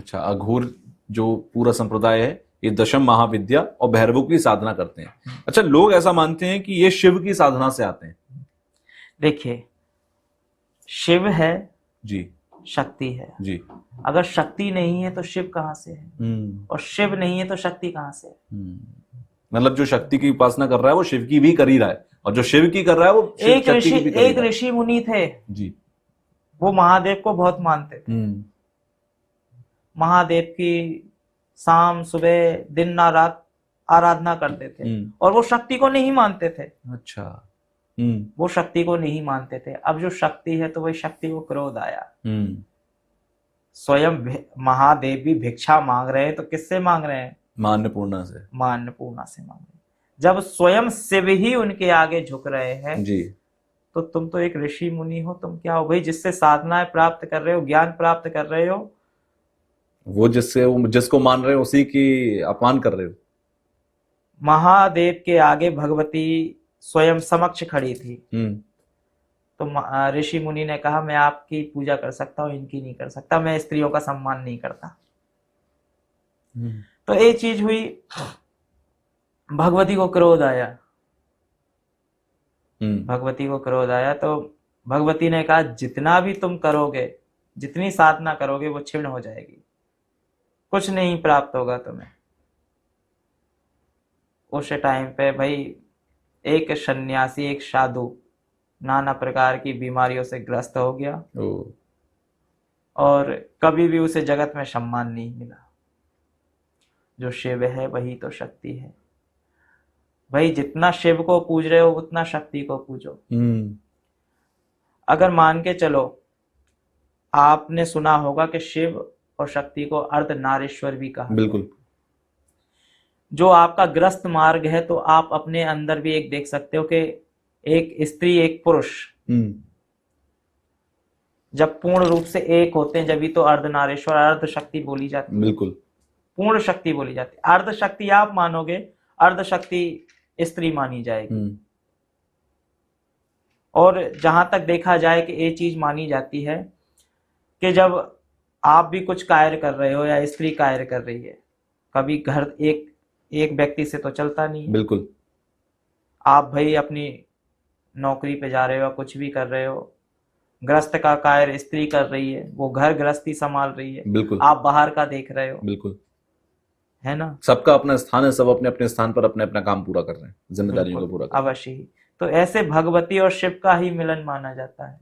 अच्छा, अघोर जो पूरा संप्रदाय है ये दशम महाविद्या और भैरवों की साधना करते हैं। अच्छा, लोग ऐसा मानते हैं कि ये शिव की साधना से आते हैं। देखिए, शिव है, जी शक्ति है। जी। अगर शक्ति नहीं है तो शिव कहाँ से है, और शिव नहीं है तो शक्ति कहाँ से है। मतलब जो शक्ति की उपासना कर रहा है वो शिव की भी कर ही रहा है, और जो शिव की कर रहा है वो शक्ति की भी कर ही रहा है। एक ऋषि मुनि थे जी। वो महादेव को बहुत मानते थे। महादेव की शाम सुबह दिन ना रात आराधना करते थे, और वो शक्ति को नहीं मानते थे। अच्छा। वो शक्ति को नहीं मानते थे। अब जो शक्ति है तो वही शक्ति को क्रोध आया। स्वयं महादेव भी भिक्षा मांग रहे हैं तो किससे मांग रहे हैं? मान्यपूर्णा से। मान्यपूर्णा से मांग रहे हैं। जब स्वयं शिव ही उनके आगे झुक रहे हैं जी, तो तुम तो एक ऋषि मुनि हो, तुम क्या हो भाई? जिससे साधनाएं प्राप्त कर रहे हो, ज्ञान प्राप्त कर रहे हो, वो जिसको मान रहे हो उसी की अपमान कर रहे हो। महादेव के आगे भगवती स्वयं समक्ष खड़ी थी। तो ऋषि मुनि ने कहा मैं आपकी पूजा कर सकता हूं, इनकी नहीं कर सकता, मैं स्त्रियों का सम्मान नहीं करता। तो ये चीज हुई, भगवती को क्रोध आया। भगवती को क्रोध आया तो भगवती ने कहा जितना भी तुम करोगे, जितनी साधना करोगे वो क्षीण हो जाएगी, कुछ नहीं प्राप्त होगा तुम्हें। उस टाइम पे भाई एक सन्यासी, एक साधु नाना प्रकार की बीमारियों से ग्रस्त हो गया, और कभी भी उसे जगत में सम्मान नहीं मिला। जो शिव है वही तो शक्ति है भाई। जितना शिव को पूज रहे हो उतना शक्ति को पूजो। अगर मान के चलो, आपने सुना होगा कि शिव और शक्ति को अर्धनारीश्वर भी कहा। बिल्कुल। जो आपका ग्रस्त मार्ग है तो आप अपने अंदर भी एक देख सकते हो कि एक स्त्री एक पुरुष जब पूर्ण रूप से एक होते हैं जब भी तो अर्धनारीश्वर, अर्ध शक्ति बोली जाती है। बिल्कुल। पूर्ण शक्ति बोली जाती है। अर्ध शक्ति आप मानोगे, अर्ध शक्ति स्त्री मानी जाएगी। और जहां तक देखा जाए कि ये चीज मानी जाती है कि जब आप भी कुछ कार्य कर रहे हो या स्त्री कार्य कर रही है, कभी घर एक व्यक्ति से तो चलता नहीं है। बिल्कुल। आप भाई अपनी नौकरी पे जा रहे हो, कुछ भी कर रहे हो, गृहस्थ का कार्य स्त्री कर रही है, वो घर गृहस्थी संभाल रही है। बिल्कुल। आप बाहर का देख रहे हो। बिल्कुल, है ना? सबका अपना स्थान है, सब अपने अपने स्थान पर अपने अपना काम पूरा कर रहे हैं, जिम्मेदारियों को पूरा कर रहे हैं। अवश्य ही। तो ऐसे भगवती और शिव का ही मिलन माना जाता है।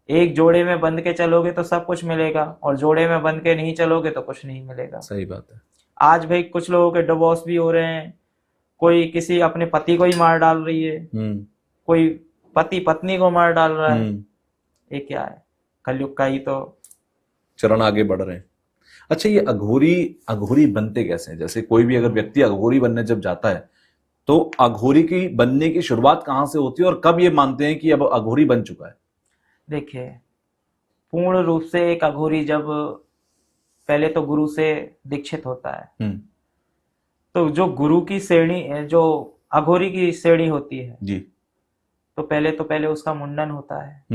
एक जोड़े में बंध के चलोगे तो सब कुछ मिलेगा, और जोड़े में बंध के नहीं चलोगे तो कुछ नहीं मिलेगा। सही बात है। आज भाई कुछ लोगों के डिवोर्स भी हो रहे हैं, कोई किसी अपने पति को ही मार डाल रही है, कोई पति पत्नी को मार डाल रहा है। ये क्या है? कलयुग का ही तो चरण आगे बढ़ रहे हैं। अच्छा, ये अघोरी बनते कैसे हैं? जैसे कोई भी अगर व्यक्ति अघोरी बनने जब जाता है तो अघोरी की बनने की शुरुआत कहां से होती है, और कब ये मानते हैं कि अब अघोरी बन चुका है? देखिए, पूर्ण रूप से एक अघोरी जब पहले तो गुरु से दीक्षित होता है, तो जो गुरु की श्रेणी, जो अघोरी की श्रेणी होती है जी, तो पहले उसका मुंडन होता है।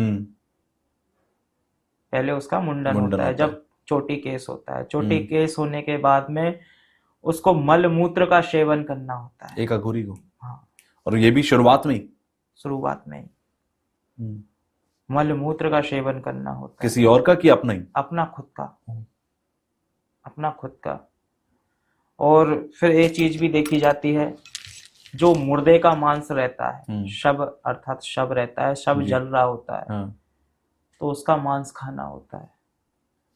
पहले उसका मुंडन होता है। जब चोटी केस होता है, चोटी केस होने के बाद में उसको मल मूत्र का सेवन करना होता है, एक अघोरी को। हाँ। और ये भी शुरुआत में ही मल मूत्र का सेवन करना होता है। किसी और का कि अपना ही? अपना खुद का। और फिर एक चीज भी देखी जाती है, जो मुर्दे का मांस रहता है, शव अर्थात शव रहता है, शव जल रहा होता है, तो उसका मांस खाना होता है।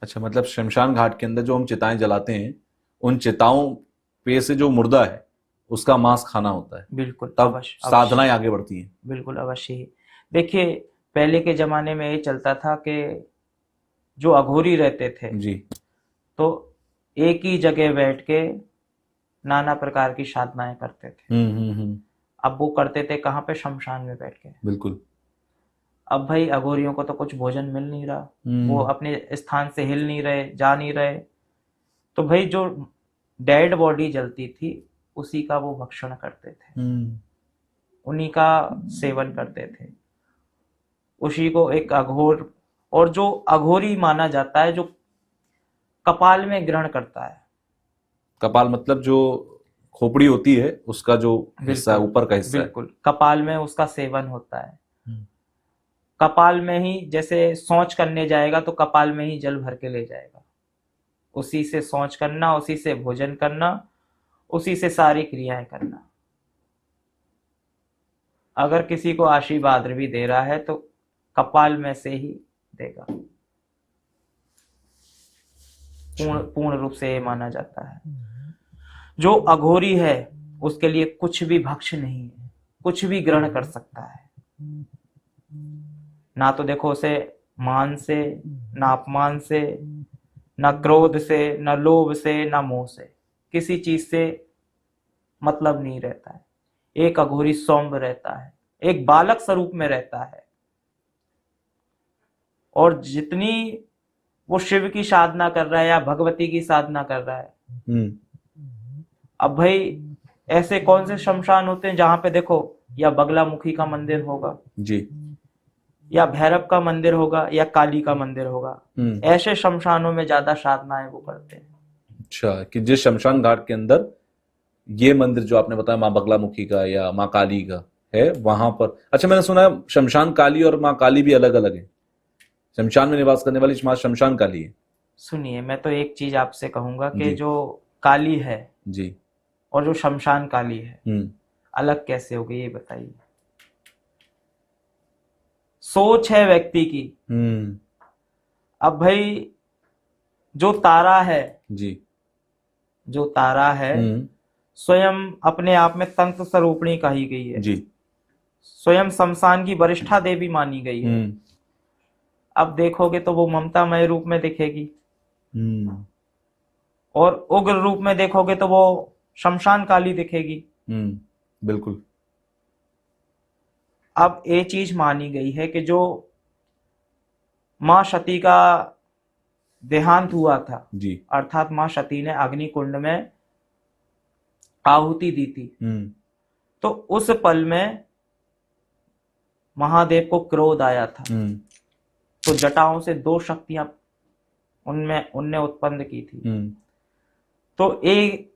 अच्छा, मतलब शमशान घाट के अंदर जो हम चिताएं जलाते हैं, उन चिताओं पे से जो मुर्दा है उसका मांस खाना होता है। बिल्कुल। तब साधनाएं आगे बढ़ती हैं। बिल्कुल, अवश्य ही। देखिए, पहले के जमाने में ये चलता था कि जो अघोरी रहते थे जी, तो एक ही जगह बैठ के नाना प्रकार की साधनाएं करते थे। अब वो करते थे कहाँ पे? शमशान में बैठ के। बिल्कुल। अब भाई अघोरियों को तो कुछ भोजन मिल नहीं रहा, वो अपने स्थान से हिल नहीं रहे, जा नहीं रहे, तो भाई जो डेड बॉडी जलती थी उसी का वो भक्षण करते थे, उन्हीं का सेवन करते थे, उसी को एक अघोर। और जो अघोरी माना जाता है, जो कपाल में ग्रहण करता है। कपाल मतलब जो खोपड़ी होती है उसका जो हिस्सा है, ऊपर का हिस्सा है। बिल्कुल, कपाल में उसका सेवन होता है। हम्म। कपाल में ही, जैसे शौच करने जाएगा तो कपाल में ही जल भर के ले जाएगा, उसी से शौच करना, उसी से भोजन करना, उसी से सारी क्रियाएं करना। अगर किसी को आशीर्वाद भी दे रहा है तो कपाल में से ही देगा। पूर्ण रूप से ये माना जाता है। जो अघोरी है उसके लिए कुछ भी भक्ष नहीं है, कुछ भी ग्रहण कर सकता है। ना तो देखो उसे मान से, ना अपमान से, ना क्रोध से, ना लोभ से, ना मोह से, किसी चीज से मतलब नहीं रहता है। एक अघोरी सौम्य रहता है, एक बालक स्वरूप में रहता है। और जितनी वो शिव की साधना कर रहा है या भगवती की साधना कर रहा है, अब भाई ऐसे कौन से शमशान होते हैं जहां पे देखो या बगलामुखी का मंदिर होगा जी, या भैरव का मंदिर होगा या काली का मंदिर होगा। ऐसे शमशानों में ज्यादा साधनाएं वो करते हैं। अच्छा, कि जिस शमशान घाट के अंदर ये मंदिर जो आपने बताया माँ बगलामुखी का या माँ काली का है वहां पर, अच्छा मैंने सुना है शमशान काली और माँ काली भी अलग अलग है। शमशान में निवास करने वाली माँ शमशान काली है। सुनिए, मैं तो एक चीज आपसे कहूंगा कि जी। जो काली है जी। और जो शमशान काली है अलग कैसे हो गई ये बताइए। सोच है व्यक्ति की। अब भाई जो तारा है, जी, जो तारा है स्वयं अपने आप में तंत्र स्वरूपिणी कही गई है जी, स्वयं शमशान की वरिष्ठा देवी मानी गई है। अब देखोगे तो वो ममतामय रूप में दिखेगी और उग्र रूप में देखोगे तो वो शमशान काली दिखेगी। बिल्कुल। अब ये चीज मानी गई है कि जो माँ सती का देहांत हुआ था जी, अर्थात माँ सती ने अग्नि कुंड में आहुति दी थी, तो उस पल में महादेव को क्रोध आया था। तो जटाओं से दो शक्तियां उनने उत्पन्न की थी। तो एक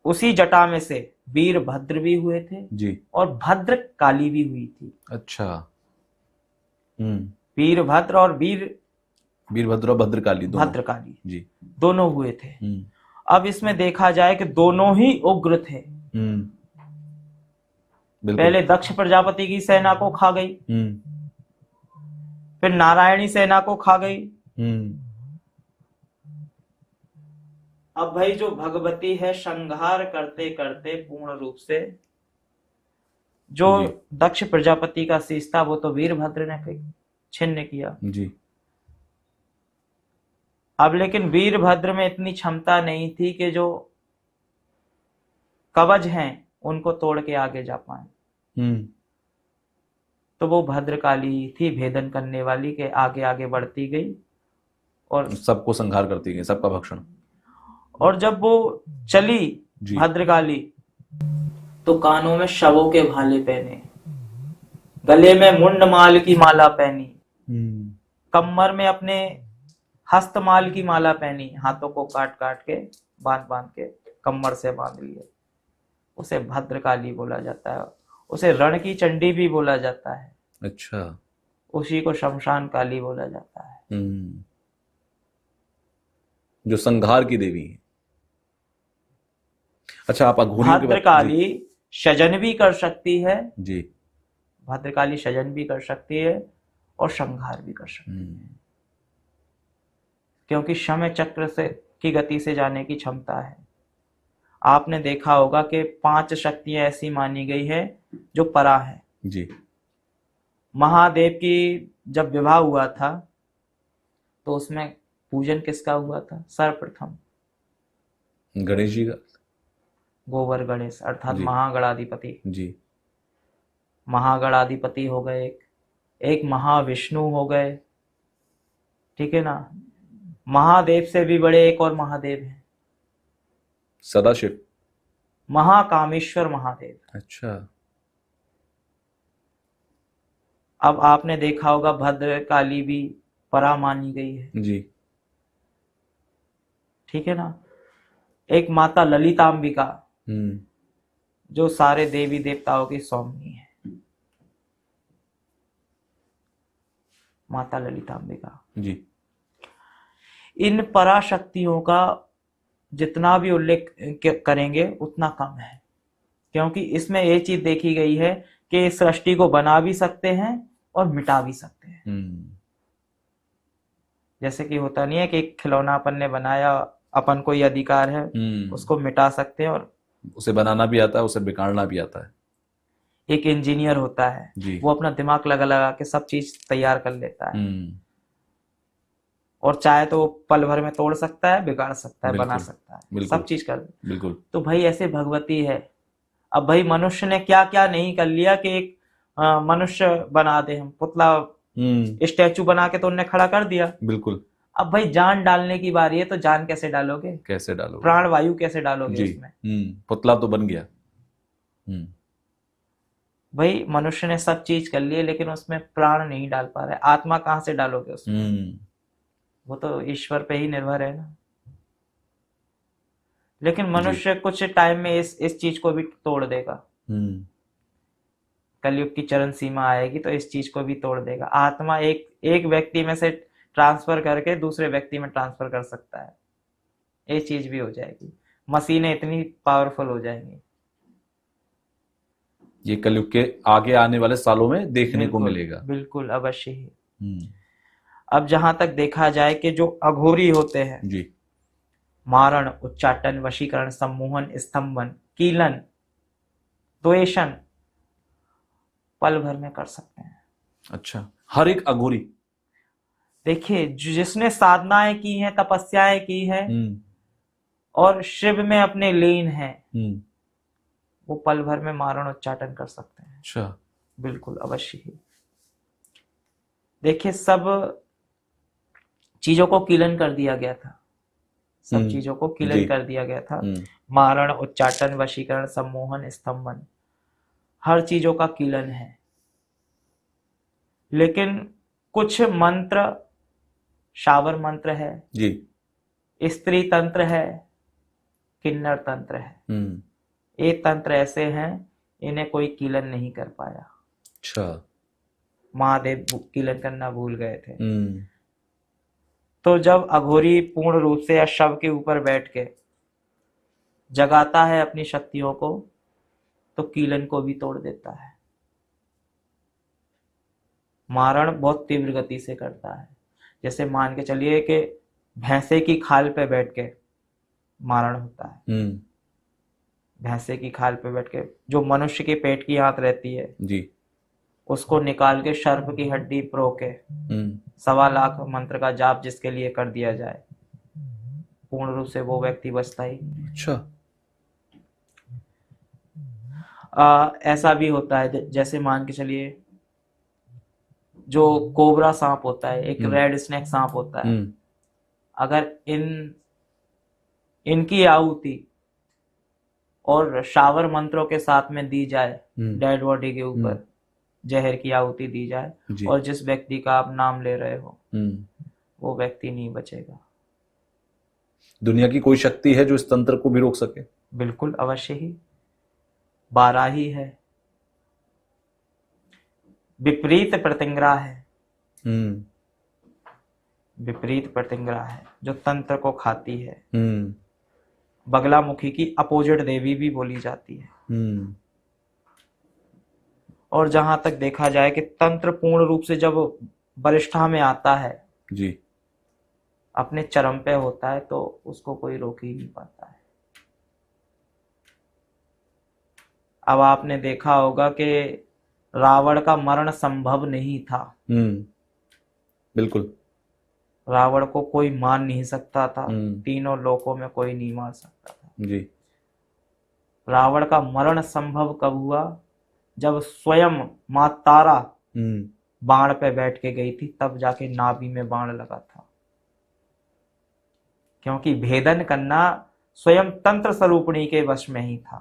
उसी जटा में से वीरभद्र भी हुए थे जी, और भद्र काली भी हुई थी। अच्छा। वीरभद्र और वीरभद्र और भद्रकाली दोनों। भद्रकाली जी, दोनों हुए थे। अब इसमें देखा जाए कि दोनों ही उग्र थे। पहले दक्ष प्रजापति की सेना को खा गई, फिर नारायणी सेना को खा गई। अब भाई जो भगवती है संहार करते करते पूर्ण रूप से जो दक्ष प्रजापति का शीश था वो तो वीरभद्र ने छिन्न किया जी। अब लेकिन वीरभद्र में इतनी क्षमता नहीं थी कि जो कवच हैं उनको तोड़ के आगे जा पाए। तो वो भद्रकाली थी भेदन करने वाली के आगे आगे बढ़ती गई और सबको संहार करती गई, सबका भक्षण। और जब वो चली भद्रकाली तो कानों में शवों के भाले पहने, गले में मुंडमाल की माला पहनी, कमर में अपने हस्तमाल की माला पहनी, हाथों को काट काट के बांध के कमर से बांध लिए। उसे भद्रकाली बोला जाता है, उसे रण की चंडी भी बोला जाता है। अच्छा। उसी को शमशान काली बोला जाता है। जो संहार की देवी है। अच्छा, आप अघोरियों के भद्रकाली सजन भी कर सकती है जी, भद्रकाली सजन भी कर सकती है और संहार भी कर सकती है, क्योंकि समय चक्र से की गति से जाने की क्षमता है। आपने देखा होगा कि 5 शक्तियां ऐसी मानी गई है जो परा है जी। महादेव की जब विवाह हुआ था तो उसमें पूजन किसका हुआ था? सर्वप्रथम गणेश जी का। गोबर गणेश अर्थात महागणाधिपति। जी। महागणाधिपति हो गए, एक महाविष्णु हो गए, ठीक है ना। महादेव से भी बड़े एक और महादेव हैं, सदाशिव, महाकामेश्वर महादेव। अच्छा। अब आपने देखा होगा भद्रकाली भी परा मानी गई है जी। ठीक है ना। एक माता ललितांबिका, जो सारे देवी देवताओं की स्वामी है, माता ललितांबिका जी। इन पराशक्तियों का जितना भी उल्लेख करेंगे उतना कम है, क्योंकि इसमें ये चीज देखी गई है कि इस सृष्टि को बना भी सकते हैं और मिटा भी सकते हैं। जैसे कि होता नहीं है कि एक खिलौना अपन ने बनाया, अपन को ये अधिकार है, उसको मिटा सकते हैं, और उसे बनाना भी आता है, उसे बिगाड़ना भी आता है। एक इंजीनियर होता है जी। वो अपना दिमाग लगा लगा के सब चीज तैयार कर लेता है, और चाहे तो वो पल भर में तोड़ सकता है, बिगाड़ सकता है, बना सकता है, सब चीज कर दे। बिल्कुल। तो भाई ऐसे भगवती है। अब भाई मनुष्य ने क्या क्या नहीं कर लिया कि एक मनुष्य बना दे, हम पुतला स्टैचू बना के तो उनने खड़ा कर दिया। बिल्कुल। अब भाई जान डालने की बारी है, तो जान कैसे डालोगे, कैसे डालोगे, प्राण वायु कैसे डालोगे उसमें। पुतला तो बन गया। भाई मनुष्य ने सब चीज कर लिए, लेकिन उसमें प्राण नहीं डाल पा रहे, आत्मा कहाँ से डालोगे उसमें। वो तो ईश्वर पे ही निर्भर है ना। लेकिन मनुष्य कुछ टाइम में इस चीज को भी तोड़ देगा। कलयुग की चरम सीमा आएगी तो इस चीज को भी तोड़ देगा। आत्मा एक व्यक्ति में से ट्रांसफर करके दूसरे व्यक्ति में ट्रांसफर कर सकता है, ये चीज भी हो जाएगी। मशीनें इतनी पावरफुल हो जाएंगी, ये कलयुग के आगे आने वाले सालों में देखने को मिलेगा। बिल्कुल अवश्य ही। अब जहां तक देखा जाए कि जो अघोरी होते हैं जी, मारण, उच्चाटन, वशीकरण, सम्मोहन, स्तंभन, कीलन, द्वेषण पल भर में कर सकते हैं। अच्छा, हर एक अघोरी। देखिए जिसने साधनाएं की हैं, तपस्याएं की हैं और शिव में अपने लीन हैं, वो पल भर में मारण उच्चाटन कर सकते हैं। अच्छा, बिल्कुल अवश्य ही। देखिए सब चीजों को कीलन कर दिया गया था, सब चीजों को कीलन कर दिया गया था। मारण, उच्चाटन, वशीकरण, सम्मोहन, स्तंभन, हर चीजों का कीलन है। लेकिन कुछ मंत्र, शावर मंत्र है जी, स्त्री तंत्र है, किन्नर तंत्र है, ये तंत्र ऐसे हैं इन्हें कोई कीलन नहीं कर पाया। अच्छा, महादेव कीलन करना भूल गए थे। तो जब अघोरी पूर्ण रूप से या शव के ऊपर बैठ के जगाता है अपनी शक्तियों को, तो कीलन को भी तोड़ देता है। मारण बहुत तीव्र गति से करता है। जैसे मान के चलिए कि भैंसे की खाल पे बैठ के मारण होता है। भैंसे की खाल पे बैठ के, जो मनुष्य के पेट की आंत रहती है जी, उसको निकाल के सर्प की हड्डी प्रो के 1.25 लाख मंत्र का जाप जिसके लिए कर दिया जाए, पूर्ण रूप से वो व्यक्ति बचता ही। अच्छा, ऐसा भी होता है, जैसे मान के चलिए जो कोबरा सांप होता है, एक रेड स्नेक सांप होता है, अगर इनकी आहुति और शावर मंत्रों के साथ में दी जाए, डेड बॉडी के ऊपर जहर की आहुति दी जाए, और जिस व्यक्ति का आप नाम ले रहे हो वो व्यक्ति नहीं बचेगा। दुनिया की कोई शक्ति है जो इस तंत्र को भी रोक सके? बिल्कुल अवश्य ही। बाराही है, विपरीत प्रतिंग्रा है, विपरीत प्रतिंग्रा है जो तंत्र को खाती है। बगलामुखी की अपोजिट देवी भी बोली जाती है। और जहां तक देखा जाए कि तंत्र पूर्ण रूप से जब वरिष्ठा में आता है जी, अपने चरम पे होता है, तो उसको कोई रोक ही नहीं पाता है। अब आपने देखा होगा कि रावण का मरण संभव नहीं था। बिल्कुल, रावण को कोई मार नहीं सकता था, तीनों लोकों में कोई नहीं मार सकता था जी। रावण का मरण संभव कब हुआ? जब स्वयं मां तारा बाण पे बैठ के गई थी, तब जाके नाभि में बाण लगा था। क्योंकि भेदन करना स्वयं तंत्र स्वरूपणी के वश में ही था।